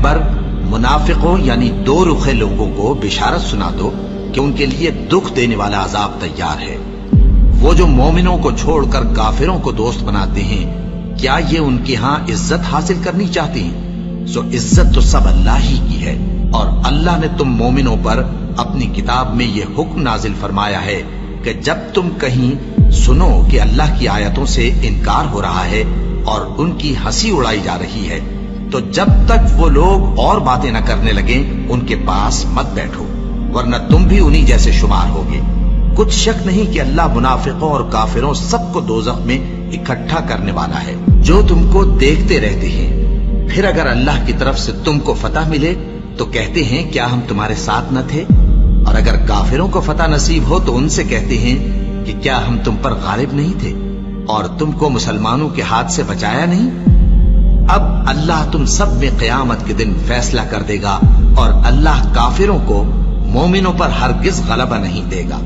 पैगंबर मुनाफिकों यानी दो रुखे लोगों को बिशारत सुना दो कि उनके लिए दुख देने वाला अजाब तैयार है। वो जो मोमिनों को छोड़कर काफिरों को दोस्त बनाते हैं, क्या ये उनके यहाँ इज्जत हासिल करनी चाहती हैं? सो इज्जत तो सब अल्लाह ही की है। और अल्लाह ने तुम मोमिनों पर अपनी किताब में ये हुक्म नाजिल फरमाया है कि जब तुम कहीं सुनो कि अल्लाह की आयतों से इनकार हो रहा है और उनकी हंसी उड़ाई जा रही है, तो जब तक वो लोग और बातें न करने लगे उनके पास मत बैठो, वरना तुम भी उन्हीं जैसे शुमार होगे। कुछ शक नहीं कि अल्लाह मुनाफिकों और काफिरों सबको दोज़ख में इकट्ठा करने वाला है, जो तुमको देखते रहते हैं। फिर अगर अल्लाह की तरफ से तुमको फतह मिले तो कहते हैं क्या हम तुम्हारे साथ न थे, और अगर काफिरों को फतह नसीब हो तो उनसे कहते हैं कि क्या हम तुम पर गालिब नहीं थे और तुमको मुसलमानों के हाथ से बचाया नहीं। अब अल्लाह तुम सब में क़यामत के दिन फैसला कर देगा और अल्लाह काफिरों को मोमिनों पर हरगिज गलबा नहीं देगा।